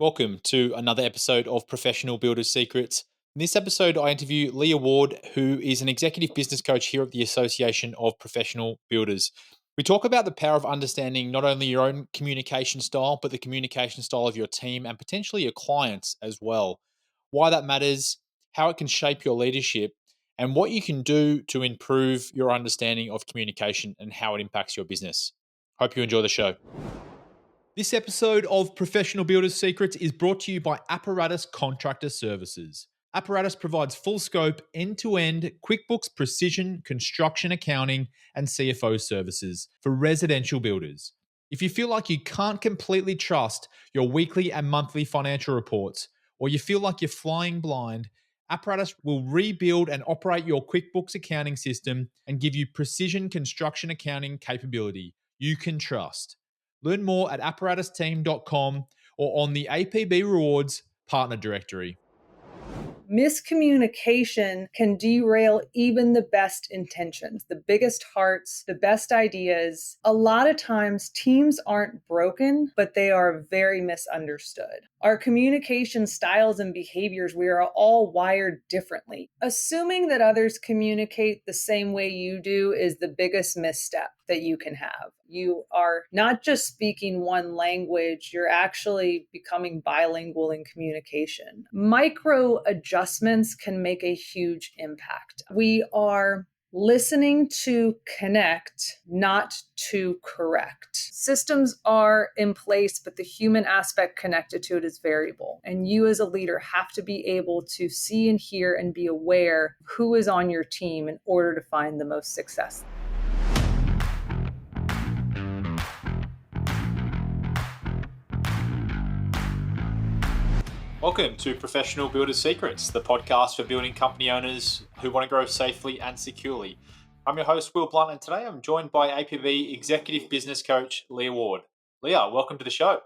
Welcome to another episode of Professional Builders Secrets. In this episode, I interview Leah Ward, who is an executive business coach here at the Association of Professional Builders. We talk about the power of understanding not only your own communication style, but the communication style of your team and potentially your clients as well. Why that matters, how it can shape your leadership, and what you can do to improve your understanding of communication and how it impacts your business. Hope you enjoy the show. This episode of Professional Builders Secrets is brought to you by Apparatus Contractor Services. Apparatus provides full scope, end to end QuickBooks Precision construction accounting and CFO services for residential builders. If you feel like you can't completely trust your weekly and monthly financial reports, or you feel like you're flying blind, Apparatus will rebuild and operate your QuickBooks accounting system and give you precision construction accounting capability you can trust. Learn more at apparatusteam.com or on the APB Rewards Partner Directory. Miscommunication can derail even the best intentions, the biggest hearts, the best ideas. A lot of times, teams aren't broken, but they are very misunderstood. Our communication styles and behaviors, we are all wired differently. Assuming that others communicate the same way you do is the biggest misstep that you can have. You are not just speaking one language, you're actually becoming bilingual in communication. Micro adjustments can make a huge impact. We are listening to connect, not to correct. Systems are in place, but the human aspect connected to it is variable. And you as a leader have to be able to see and hear and be aware who is on your team in order to find the most success. Welcome to Professional Builders Secrets, the podcast for building company owners who want to grow safely and securely. I'm your host, Will Blunt, and today I'm joined by APB Executive Business Coach, Leah Ward. Leah, welcome to the show.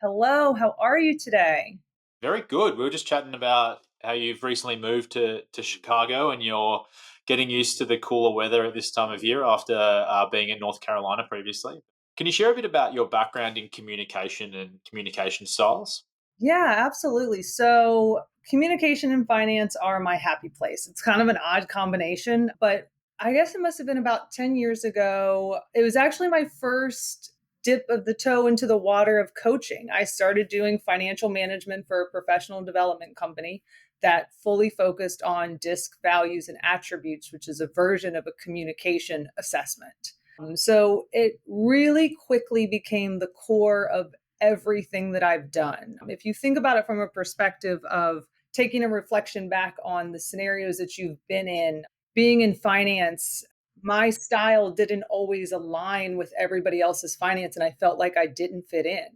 Hello, how are you today? Very good. We were just chatting about how you've recently moved to Chicago and you're getting used to the cooler weather at this time of year after being in North Carolina previously. Can you share a bit about your background in communication and communication styles? Yeah, absolutely. So, communication and finance are my happy place. It's kind of an odd combination, but I guess it must have been about 10 years ago. It was actually my first dip of the toe into the water of coaching. I started doing financial management for a professional development company that fully focused on DISC values and attributes, which is a version of a communication assessment. So it really quickly became the core of everything that I've done. If you think about it from a perspective of taking a reflection back on the scenarios that you've been in, being in finance, my style didn't always align with everybody else's finance, and I felt like I didn't fit in.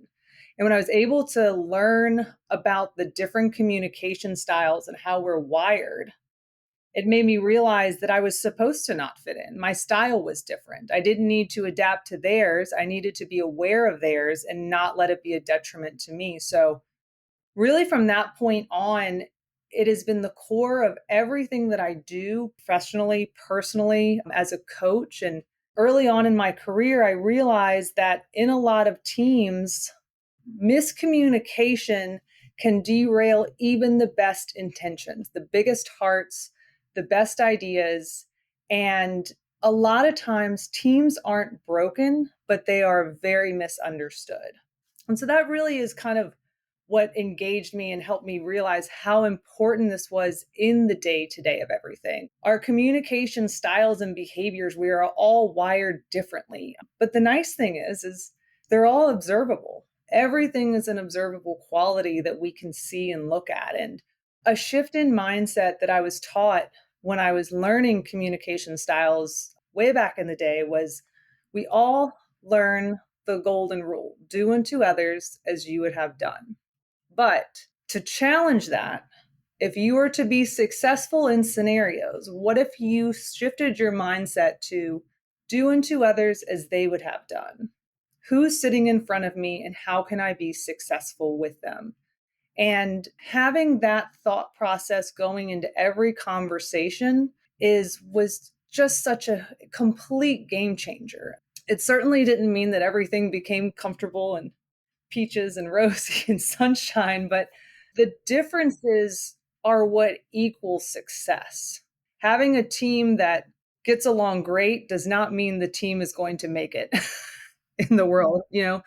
And when I was able to learn about the different communication styles and how we're wired, it made me realize that I was supposed to not fit in. My style was different. I didn't need to adapt to theirs. I needed to be aware of theirs and not let it be a detriment to me. So, really, from that point on, it has been the core of everything that I do professionally, personally, as a coach. And early on in my career, I realized that in a lot of teams, miscommunication can derail even the best intentions, the biggest hearts, the best ideas. And a lot of times teams aren't broken, but they are very misunderstood. And so that really is kind of what engaged me and helped me realize how important this was in the day-to-day of everything. Our communication styles and behaviors, we are all wired differently. But the nice thing is they're all observable. Everything is an observable quality that we can see and look at. And a shift in mindset that I was taught when I was learning communication styles way back in the day was we all learn the golden rule: do unto others as you would have done. But to challenge that, if you were to be successful in scenarios, what if you shifted your mindset to do unto others as they would have done? Who's sitting in front of me and how can I be successful with them? And having that thought process going into every conversation was just such a complete game changer. It certainly didn't mean that everything became comfortable and peaches and rosy and sunshine, but the differences are what equals success. Having a team that gets along great does not mean the team is going to make it in the world, you know.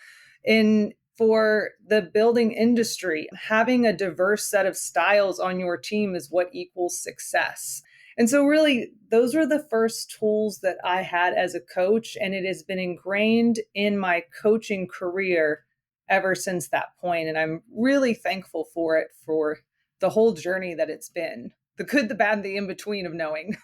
In For the building industry, having a diverse set of styles on your team is what equals success. And so, really, those were the first tools that I had as a coach, and it has been ingrained in my coaching career ever since that point. And I'm really thankful for it, for the whole journey that it's been, the good, the bad, the in between of knowing.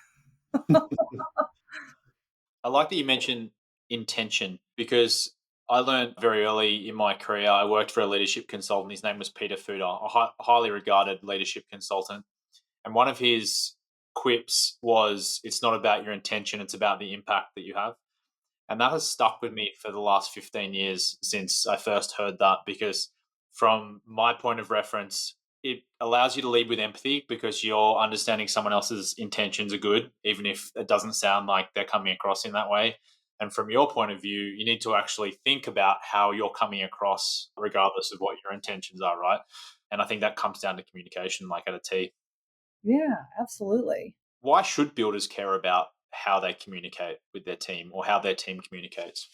I like that you mentioned intention because I learned very early in my career. I worked for a leadership consultant. His name was Peter Fuder, a highly regarded leadership consultant. And one of his quips was, "It's not about your intention, it's about the impact that you have." And that has stuck with me for the last 15 years since I first heard that, because from my point of reference, it allows you to lead with empathy because you're understanding someone else's intentions are good, even if it doesn't sound like they're coming across in that way. And from your point of view, you need to actually think about how you're coming across, regardless of what your intentions are, right? And I think that comes down to communication, like at a T. Yeah, absolutely. Why should builders care about how they communicate with their team or how their team communicates?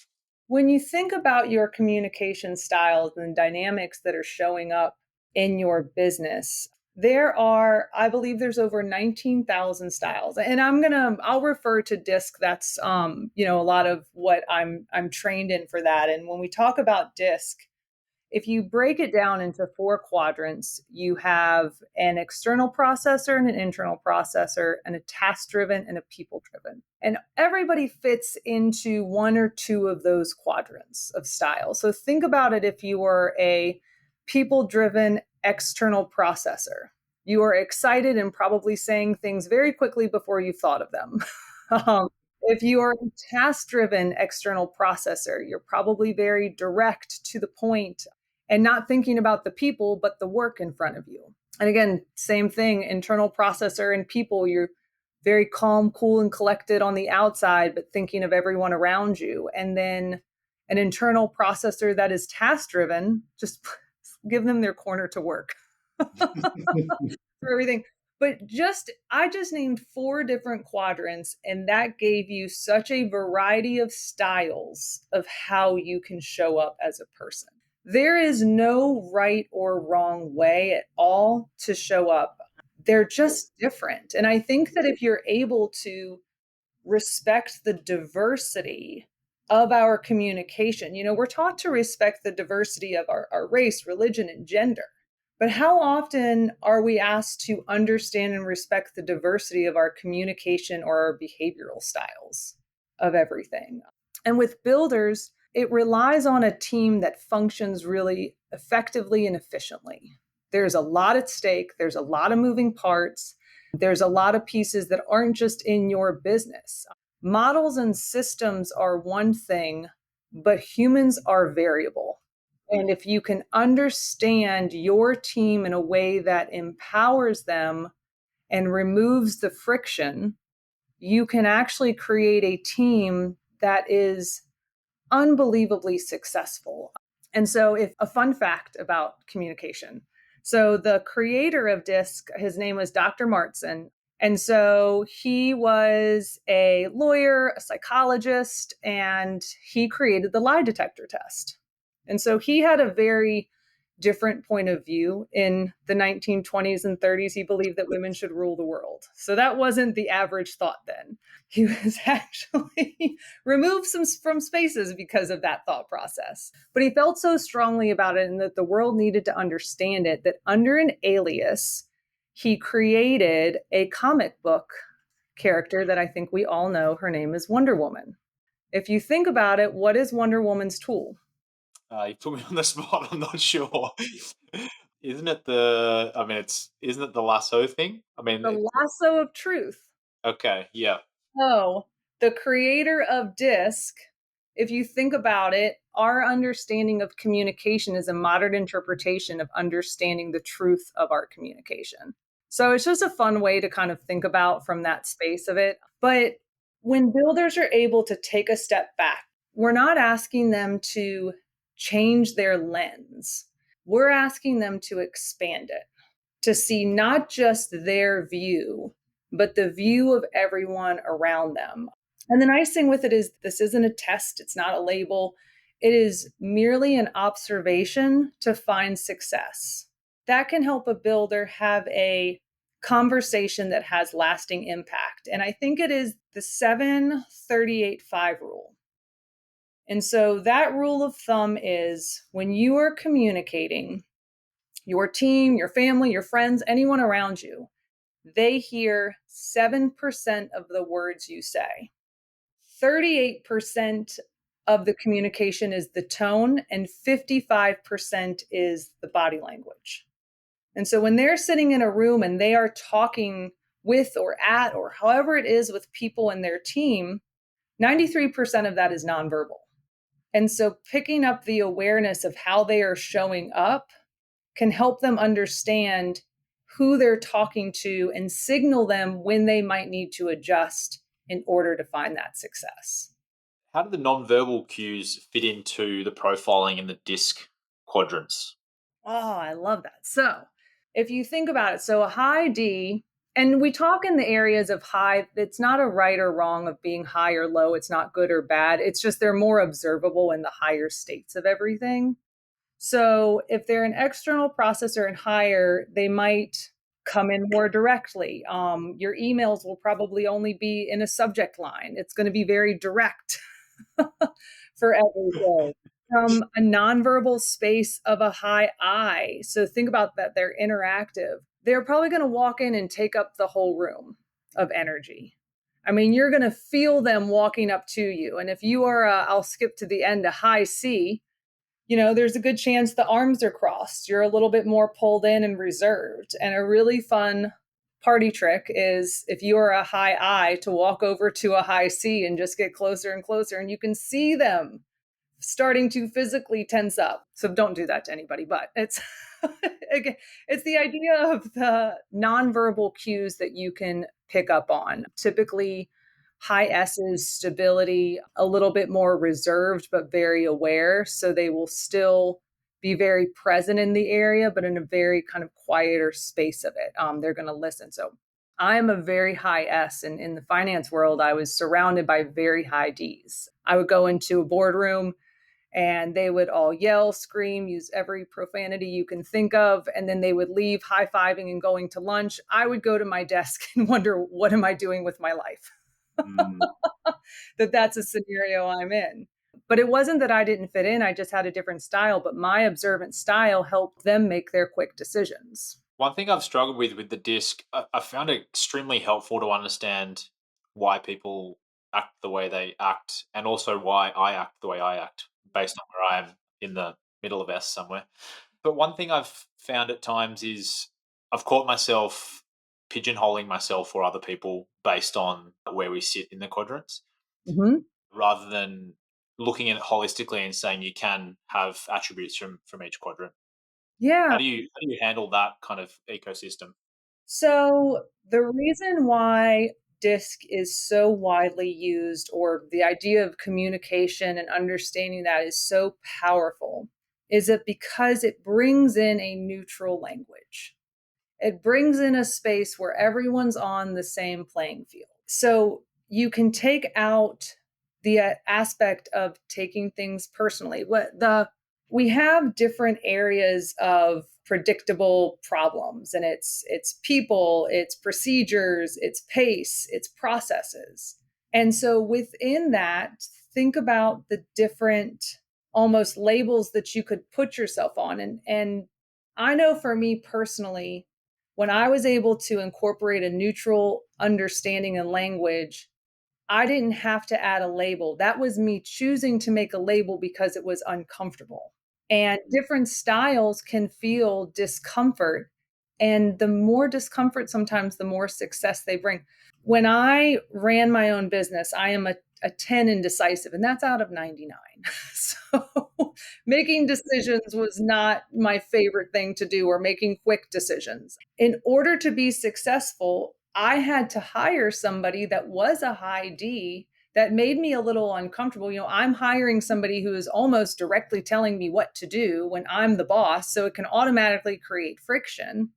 When you think about your communication styles and dynamics that are showing up in your business, I believe there's over 19,000 styles. And I'll refer to DISC. That's, a lot of what I'm trained in for that. And when we talk about DISC, if you break it down into four quadrants, you have an external processor and an internal processor, and a task driven and a people driven. And everybody fits into one or two of those quadrants of style. So think about it: if you were a people driven external processor, you are excited and probably saying things very quickly before you thought of them. If you are a task driven external processor, you're probably very direct to the point and not thinking about the people, but the work in front of you. And again, same thing, internal processor and people, you're very calm, cool, and collected on the outside, but thinking of everyone around you. And then an internal processor that is task driven, just give them their corner to work for everything. But I just named four different quadrants, and that gave you such a variety of styles of how you can show up as a person. There is no right or wrong way at all to show up. They're just different. And I think that if you're able to respect the diversity of our communication, we're taught to respect the diversity of our race, religion, and gender. But how often are we asked to understand and respect the diversity of our communication or our behavioral styles of everything? And with builders, it relies on a team that functions really effectively and efficiently. There's a lot at stake, there's a lot of moving parts, there's a lot of pieces that aren't just in your business. Models and systems are one thing, but humans are variable. And if you can understand your team in a way that empowers them and removes the friction, you can actually create a team that is unbelievably successful. And so, if a fun fact about communication. So, the creator of DISC, his name was Dr. Martson. And so he was a lawyer, a psychologist, and he created the lie detector test. And so he had a very different point of view. In the 1920s and 30s, he believed that women should rule the world. So that wasn't the average thought then. He was actually removed from spaces because of that thought process. But he felt so strongly about it, and that the world needed to understand it, that under an alias, he created a comic book character that I think we all know. Her name is Wonder Woman. If you think about it, what is Wonder Woman's tool? You put me on the spot. I'm not sure. Isn't it the? I mean, isn't it the lasso thing? I mean, The lasso of truth. okay, yeah. So, the creator of DISC, if you think about it, our understanding of communication is a modern interpretation of understanding the truth of our communication. So, it's just a fun way to kind of think about from that space of it. But when builders are able to take a step back, we're not asking them to change their lens. We're asking them to expand it, to see not just their view, but the view of everyone around them. And the nice thing with it is this isn't a test, it's not a label. It is merely an observation to find success. That can help a builder have a conversation that has lasting impact. And I think it is the 7-38-5 rule. And so that rule of thumb is when you are communicating, your team, your family, your friends, anyone around you, they hear 7% of the words you say. 38% of the communication is the tone, and 55% is the body language. And so when they're sitting in a room and they are talking with or at or however it is with people in their team, 93% of that is nonverbal. And so picking up the awareness of how they are showing up can help them understand who they're talking to and signal them when they might need to adjust in order to find that success. How do the nonverbal cues fit into the profiling and the disc quadrants? Oh, I love that. So, if you think about it, so a high D, and we talk in the areas of high, it's not a right or wrong of being high or low. It's not good or bad. It's just they're more observable in the higher states of everything. So, if they're an external processor and higher, they might come in more directly. Your emails will probably only be in a subject line, it's going to be very direct for every day. From a nonverbal space of a high I. So think about that. They're interactive. They're probably going to walk in and take up the whole room of energy. I mean, you're going to feel them walking up to you. And if you are, I'll skip to the end, a high C, there's a good chance the arms are crossed. You're a little bit more pulled in and reserved. And a really fun party trick is if you are a high I to walk over to a high C and just get closer and closer, and you can see them starting to physically tense up. So don't do that to anybody, but it's again, it's the idea of the nonverbal cues that you can pick up on. Typically high S's stability, a little bit more reserved but very aware, so they will still be very present in the area but in a very kind of quieter space of it. They're going to listen. So I am a very high S, and in the finance world I was surrounded by very high D's. I would go into a boardroom and they would all yell, scream, use every profanity you can think of, and then they would leave high-fiving and going to lunch. I would go to my desk and wonder, what am I doing with my life? Mm. That's a scenario I'm in. But it wasn't that I didn't fit in, I just had a different style, but my observant style helped them make their quick decisions. One thing I've struggled with the disc, I found it extremely helpful to understand why people act the way they act, and also why I act the way I act, based on where I am in the middle of S somewhere. But one thing I've found at times is I've caught myself pigeonholing myself or other people based on where we sit in the quadrants, Mhm. rather than looking at it holistically and saying you can have attributes from each quadrant. Yeah. How do you handle that kind of ecosystem? So the reason why DISC is so widely used, or the idea of communication and understanding that is so powerful, is that because it brings in a neutral language. It brings in a space where everyone's on the same playing field. So you can take out the aspect of taking things personally. We have different areas of predictable problems, and it's people, it's procedures, it's pace, it's processes. And so within that, think about the different almost labels that you could put yourself on. And I know for me personally, when I was able to incorporate a neutral understanding and language, I didn't have to add a label. That was me choosing to make a label because it was uncomfortable. And different styles can feel discomfort. And the more discomfort, sometimes the more success they bring. When I ran my own business, I am a 10 in decisive, and that's out of 99. So making decisions was not my favorite thing to do, or making quick decisions. In order to be successful, I had to hire somebody that was a high D that made me a little uncomfortable. I'm hiring somebody who is almost directly telling me what to do when I'm the boss, so it can automatically create friction.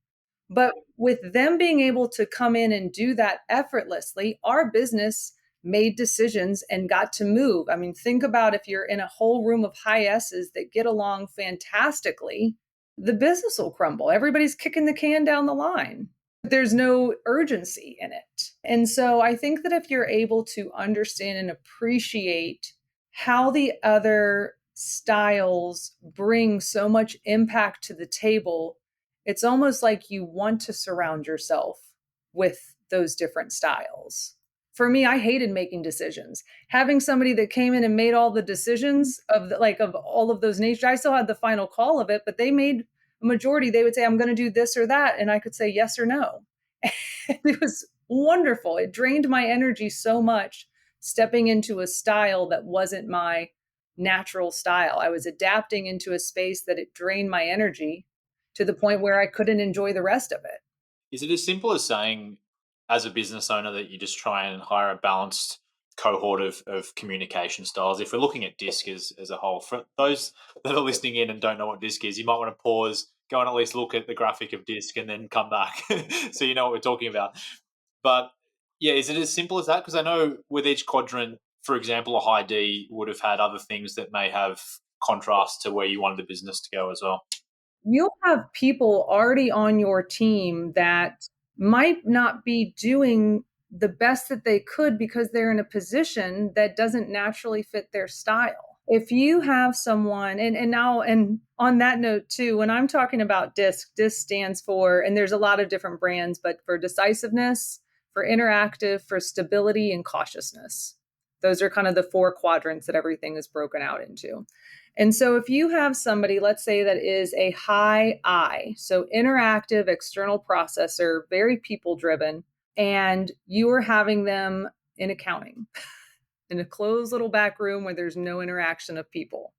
But with them being able to come in and do that effortlessly, our business made decisions and got to move. I mean, think about if you're in a whole room of high S's that get along fantastically, the business will crumble. Everybody's kicking the can down the line. There's no urgency in it. And so I think that if you're able to understand and appreciate how the other styles bring so much impact to the table, it's almost like you want to surround yourself with those different styles. For me, I hated making decisions. Having somebody that came in and made all the decisions of all of those natures, I still had the final call of it, but they made a majority. They would say, I'm going to do this or that. And I could say yes or no. It was wonderful. It drained my energy so much stepping into a style that wasn't my natural style. I was adapting into a space that it drained my energy to the point where I couldn't enjoy the rest of it. Is it as simple as saying, as a business owner, that you just try and hire a balanced cohort of communication styles? If we're looking at DISC as a whole, for those that are listening in and don't know what DISC is, you might want to pause, go and at least look at the graphic of DISC and then come back so you know what we're talking about. But yeah, is it as simple as that? Because I know with each quadrant, for example, a high D would have had other things that may have contrast to where you wanted the business to go as well. You'll have people already on your team that might not be doing the best that they could because they're in a position that doesn't naturally fit their style. If you have someone, and on that note too, when I'm talking about DISC stands for, and there's a lot of different brands, but for decisiveness, for interactive, for stability, and cautiousness. Those are kind of the four quadrants that everything is broken out into. And so if you have somebody, let's say that is a high I, so interactive external processor, very people driven, and you are having them in accounting in a closed little back room where there's no interaction of people.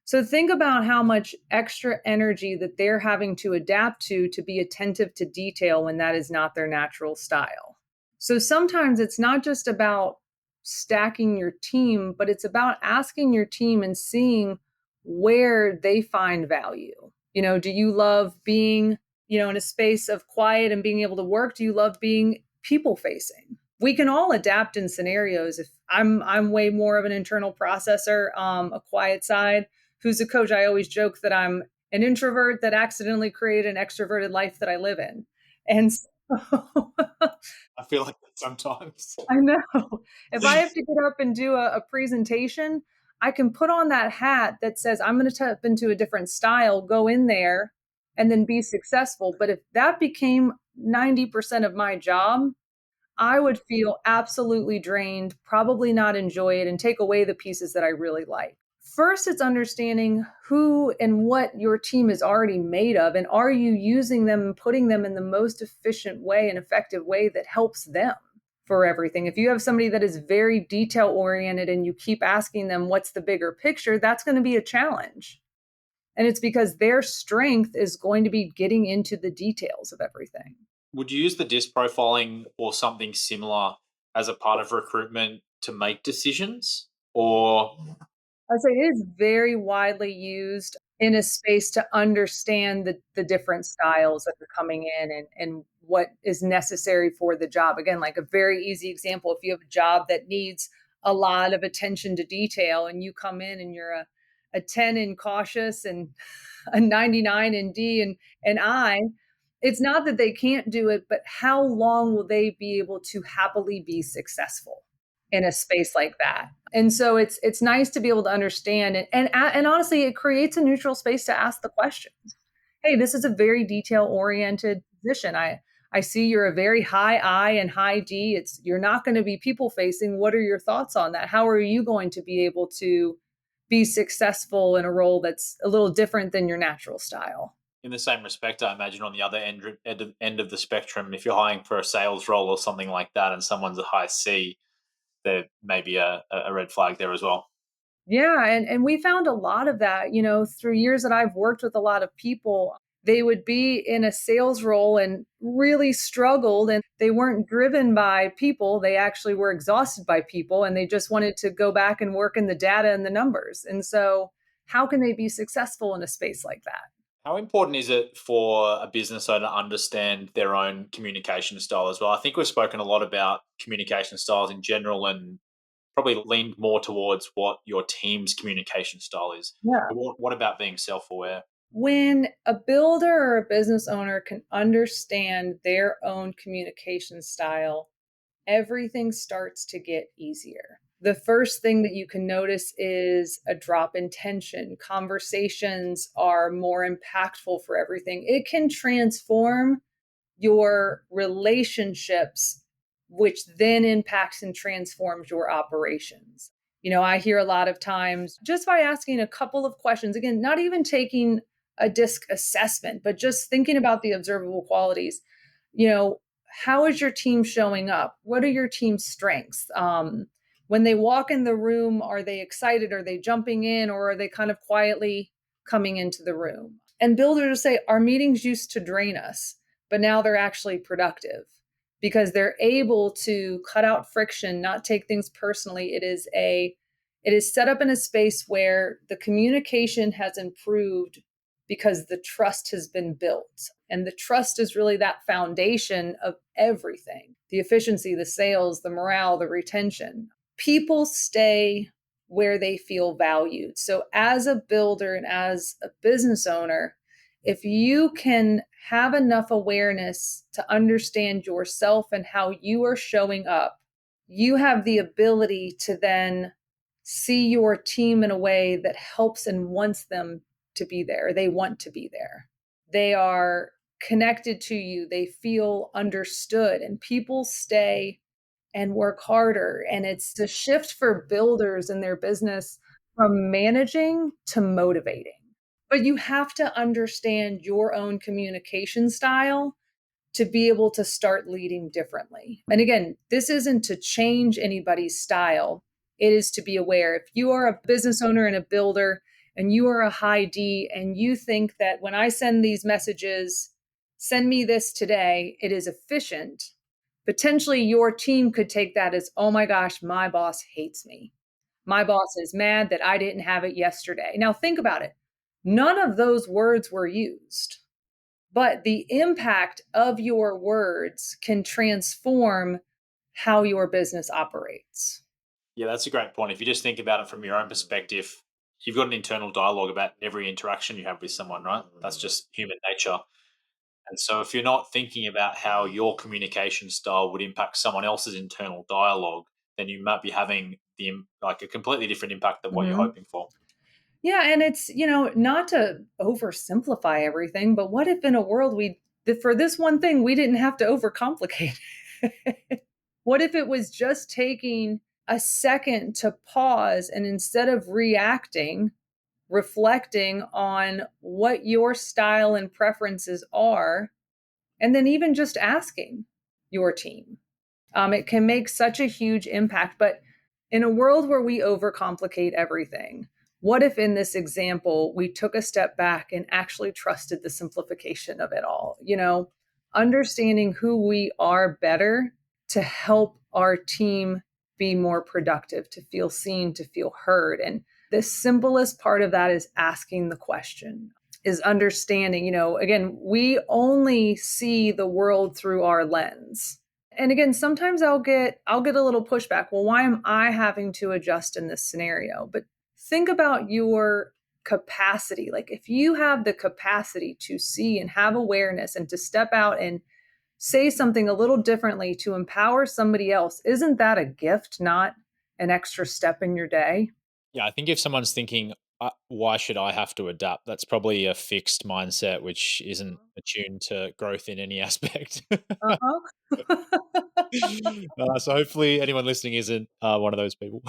So think about how much extra energy that they're having to adapt to be attentive to detail when that is not their natural style. So sometimes it's not just about stacking your team, but it's about asking your team and seeing where they find value. Do you love being, in a space of quiet and being able to work? Do you love being people facing? We can all adapt in scenarios. If I'm way more of an internal processor, a quiet side. Who's a coach? I always joke that I'm an introvert that accidentally created an extroverted life that I live in. And so I feel like that sometimes. I know. If I have to get up and do a presentation, I can put on that hat that says, I'm going to tap into a different style, go in there, and then be successful. But if that became 90% of my job, I would feel absolutely drained, probably not enjoy it, and take away the pieces that I really like. First, it's understanding who and what your team is already made of, and are you using them and putting them in the most efficient way and effective way that helps them for everything. If you have somebody that is very detail oriented and you keep asking them what's the bigger picture, that's going to be a challenge. And it's because their strength is going to be getting into the details of everything. Would you use the disc profiling or something similar as a part of recruitment to make decisions? Or I'd say it is very widely used in a space to understand the different styles that are coming in and what is necessary for the job. Again, like a very easy example, if you have a job that needs a lot of attention to detail and you come in and you're a 10 in cautious and a 99 in D and I, it's not that they can't do it, but how long will they be able to happily be successful in a space like that? And so it's nice to be able to understand and honestly, it creates a neutral space to ask the questions. Hey, this is a very detail oriented position. I see you're a very high I and high D. You're not going to be people facing. What are your thoughts on that? How are you going to be able to be successful in a role that's a little different than your natural style? in the same respect, I imagine on the other end of the spectrum, if you're hiring for a sales role or something like that, and someone's a high C, there may be a red flag there as well. Yeah, and we found a lot of that, through years that I've worked with a lot of people. They would be in a sales role and really struggled, and they weren't driven by people. They actually were exhausted by people, and they just wanted to go back and work in the data and the numbers. And so, how can they be successful in a space like that? How important is it for a business owner to understand their own communication style as well? I think we've spoken a lot about communication styles in general and probably leaned more towards what your team's communication style is. Yeah. But what about being self aware? When a builder or a business owner can understand their own communication style, everything starts to get easier. The first thing that you can notice is a drop in tension. Conversations are more impactful for everything. It can transform your relationships, which then impacts and transforms your operations. I hear a lot of times just by asking a couple of questions, again, not even taking a disc assessment, but just thinking about the observable qualities. You know, how is your team showing up? What are your team's strengths? When they walk in the room, are they excited? Are they jumping in, or are they kind of quietly coming into the room? And builders say, our meetings used to drain us, but now they're actually productive because they're able to cut out friction, not take things personally. It is set up in a space where the communication has improved because the trust has been built. And the trust is really that foundation of everything: the efficiency, the sales, the morale, the retention. People stay where they feel valued. So, as a builder and as a business owner, if you can have enough awareness to understand yourself and how you are showing up, you have the ability to then see your team in a way that helps and wants them to be there. They want to be there. They are connected to you. They feel understood, and people stay and work harder. And it's the shift for builders in their business from managing to motivating. But you have to understand your own communication style to be able to start leading differently. And again, this isn't to change anybody's style. It is to be aware. If you are a business owner and a builder and you are a high D and you think that when I send these messages, send me this today, it is efficient, potentially your team could take that as, oh my gosh, my boss hates me. My boss is mad that I didn't have it yesterday. Now, think about it. None of those words were used, but the impact of your words can transform how your business operates. Yeah, that's a great point. If you just think about it from your own perspective, you've got an internal dialogue about every interaction you have with someone, right? That's just human nature. And so if you're not thinking about how your communication style would impact someone else's internal dialogue, then you might be having like a completely different impact than what you're Mhm. hoping for. Yeah, and it's, not to oversimplify everything, but what if in a world for this one thing, we didn't have to overcomplicate it? What if it was just taking a second to pause and instead of reacting, reflecting on what your style and preferences are, and then even just asking your team? It can make such a huge impact. But in a world where we overcomplicate everything, what if in this example, we took a step back and actually trusted the simplification of it all? Understanding who we are better to help our team be more productive, to feel seen, to feel heard. And the simplest part of that is asking the question, is understanding, again, we only see the world through our lens. And again, sometimes I'll get a little pushback. Well, why am I having to adjust in this scenario? But think about your capacity. Like, if you have the capacity to see and have awareness and to step out and say something a little differently to empower somebody else, isn't that a gift, not an extra step in your day? Yeah, I think if someone's thinking, why should I have to adapt? That's probably a fixed mindset, which isn't attuned to growth in any aspect. Uh-huh. So hopefully anyone listening isn't one of those people.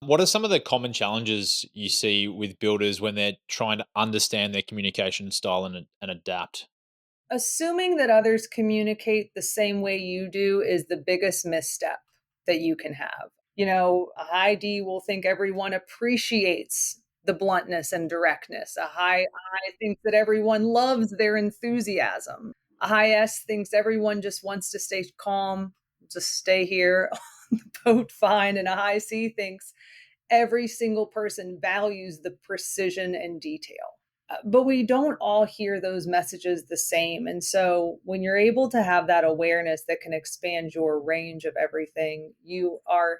What are some of the common challenges you see with builders when they're trying to understand their communication style and adapt? Assuming that others communicate the same way you do is the biggest misstep that you can have. A high D will think everyone appreciates the bluntness and directness. A high I thinks that everyone loves their enthusiasm. A high S thinks everyone just wants to stay calm, just stay here on the boat fine. And a high C thinks every single person values the precision and detail. But we don't all hear those messages the same. And so when you're able to have that awareness that can expand your range of everything, you are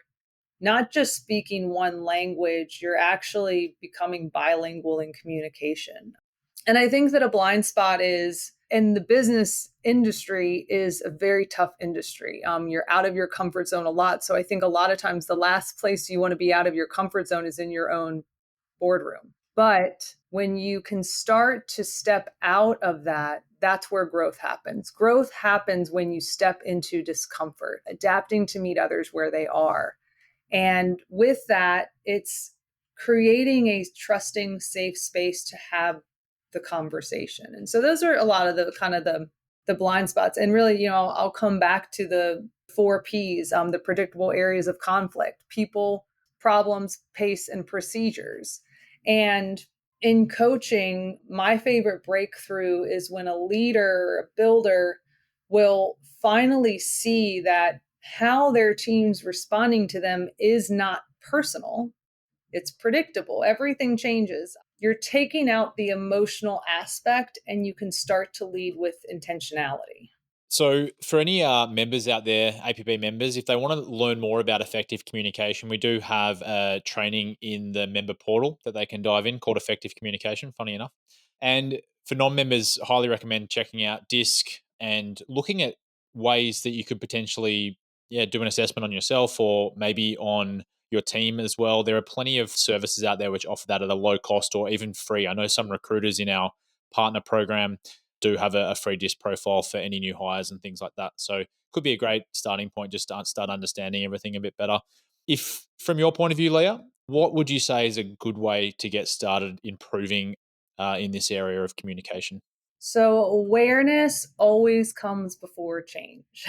not just speaking one language, you're actually becoming bilingual in communication. And I think that a blind spot is in the business industry is a very tough industry. You're out of your comfort zone a lot. So I think a lot of times the last place you want to be out of your comfort zone is in your own boardroom. But when you can start to step out of that, that's where growth happens. Growth happens when you step into discomfort, adapting to meet others where they are. And with that, it's creating a trusting, safe space to have the conversation. And so those are a lot of the kind of the blind spots. And really, I'll come back to the 4 Ps, the predictable areas of conflict: people, problems, pace, and procedures. And in coaching, my favorite breakthrough is when a leader, a builder will finally see that how their team's responding to them is not personal. It's predictable. Everything changes. You're taking out the emotional aspect and you can start to lead with intentionality. So, for any members out there, APB members, if they want to learn more about effective communication, we do have training in the member portal that they can dive in called Effective Communication, funny enough. And for non members, highly recommend checking out DISC and looking at ways that you could potentially do an assessment on yourself or maybe on your team as well. There are plenty of services out there which offer that at a low cost or even free. I know some recruiters in our partner program do have a free disc profile for any new hires and things like that. So could be a great starting point just to start understanding everything a bit better. If from your point of view, Leah, what would you say is a good way to get started improving in this area of communication? So, awareness always comes before change.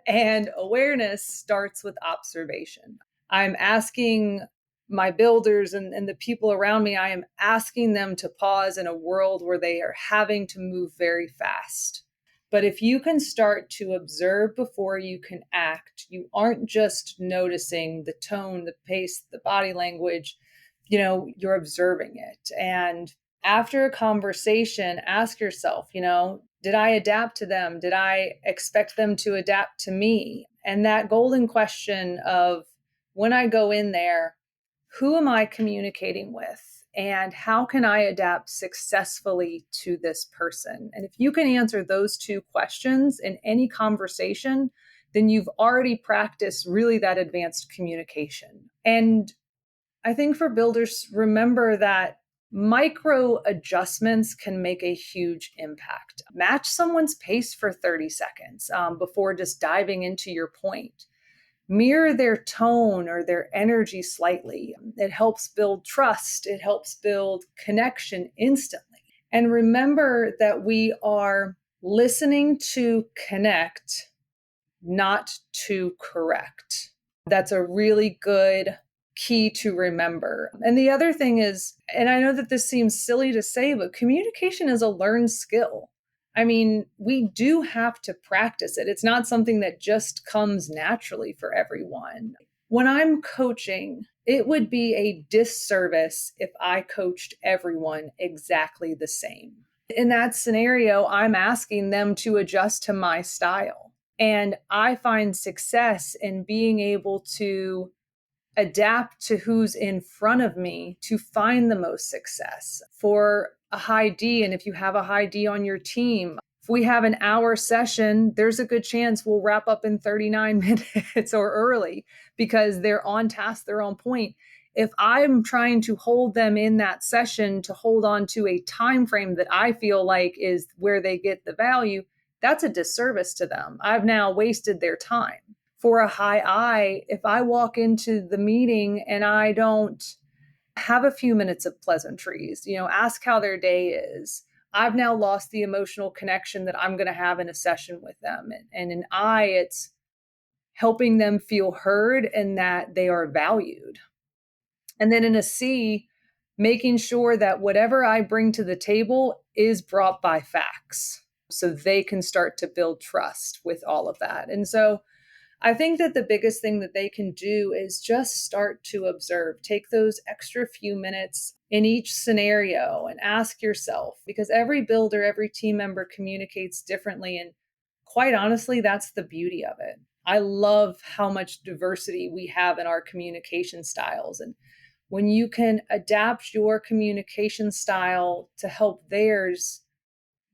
And awareness starts with observation. I'm asking my builders and the people around me, I am asking them to pause in a world where they are having to move very fast. But if you can start to observe before you can act, you aren't just noticing the tone, the pace, the body language, you're observing it. And after a conversation, ask yourself, did I adapt to them? Did I expect them to adapt to me? And that golden question of when I go in there, who am I communicating with? And how can I adapt successfully to this person? And if you can answer those 2 questions in any conversation, then you've already practiced really that advanced communication. And I think for builders, remember that micro adjustments can make a huge impact. Match someone's pace for 30 seconds before just diving into your point. Mirror their tone or their energy slightly. It helps build trust, it helps build connection instantly. And remember that we are listening to connect, not to correct. That's a really good key to remember. And the other thing is, and I know that this seems silly to say, but communication is a learned skill. I mean, we do have to practice it. It's not something that just comes naturally for everyone. When I'm coaching, it would be a disservice if I coached everyone exactly the same. In that scenario, I'm asking them to adjust to my style. And I find success in being able to adapt to who's in front of me to find the most success. For a high D, and if you have a high D on your team, if we have an hour session, there's a good chance we'll wrap up in 39 minutes or early because they're on task, they're on point. If I'm trying to hold them in that session to hold on to a time frame that I feel like is where they get the value, that's a disservice to them. I've now wasted their time. For a high I, if I walk into the meeting and I don't have a few minutes of pleasantries, ask how their day is, I've now lost the emotional connection that I'm going to have in a session with them. And in I, it's helping them feel heard and that they are valued. And then in a C, making sure that whatever I bring to the table is brought by facts so they can start to build trust with all of that. And so I think that the biggest thing that they can do is just start to observe. Take those extra few minutes in each scenario and ask yourself, because every builder, every team member communicates differently. And quite honestly, that's the beauty of it. I love how much diversity we have in our communication styles. And when you can adapt your communication style to help theirs,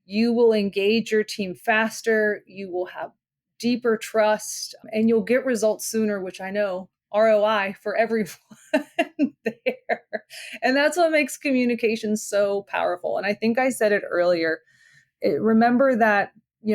you will engage your team faster, you will have deeper trust, and you'll get results sooner, which I know ROI for everyone there. And that's what makes communication so powerful. And I think I said it earlier. Remember that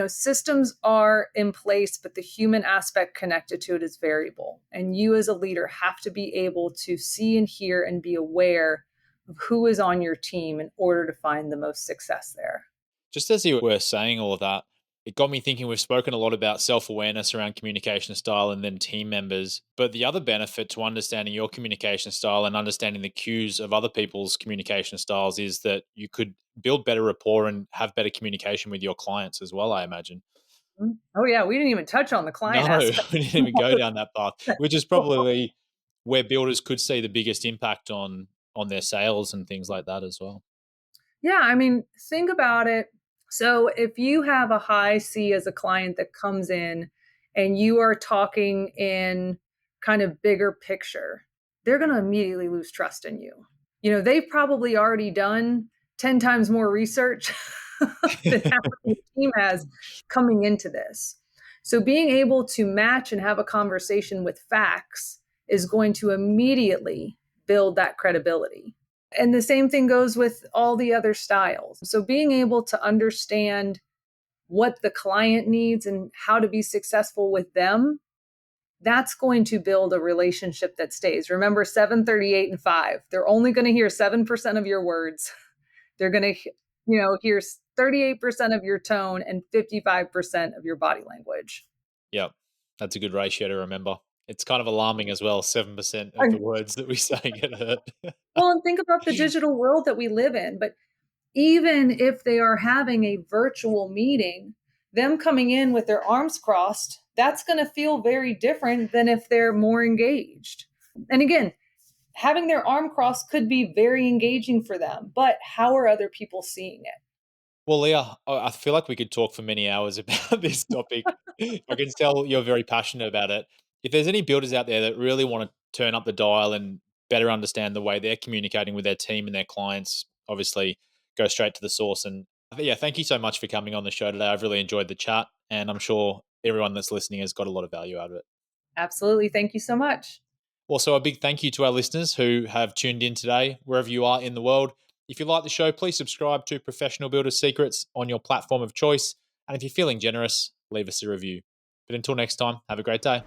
systems are in place, but the human aspect connected to it is variable. And you as a leader have to be able to see and hear and be aware of who is on your team in order to find the most success there. Just as you were saying all of that, it got me thinking we've spoken a lot about self awareness around communication style and then team members. But the other benefit to understanding your communication style and understanding the cues of other people's communication styles is that you could build better rapport and have better communication with your clients as well, I imagine. Oh, yeah, we didn't even touch on the client No, aspect. we didn't even go down that path, which is probably where builders could see the biggest impact on their sales and things like that as well. Yeah, I mean, think about it. So if you have a high C as a client that comes in and you are talking in kind of bigger picture, they're going to immediately lose trust in you. They've probably already done 10 times more research than half of the team has coming into this. So being able to match and have a conversation with facts is going to immediately build that credibility. And the same thing goes with all the other styles. So being able to understand what the client needs and how to be successful with them, that's going to build a relationship that stays. Remember 738 and 5. They're only going to hear 7% of your words. They're going to hear 38% of your tone and 55% of your body language. Yep. That's a good ratio to remember. It's kind of alarming as well, 7% of the words that we say get heard. Well, and think about the digital world that we live in. But even if they are having a virtual meeting, them coming in with their arms crossed, that's going to feel very different than if they're more engaged. And again, having their arm crossed could be very engaging for them, but how are other people seeing it? Well, Leah, I feel like we could talk for many hours about this topic. I can tell you're very passionate about it. If there's any builders out there that really want to turn up the dial and better understand the way they're communicating with their team and their clients, obviously go straight to the source. And yeah, thank you so much for coming on the show today. I've really enjoyed the chat, and I'm sure everyone that's listening has got a lot of value out of it. Absolutely. Thank you so much. Also, a big thank you to our listeners who have tuned in today, wherever you are in the world. If you like the show, please subscribe to Professional Builders Secrets on your platform of choice. And if you're feeling generous, leave us a review. But until next time, have a great day.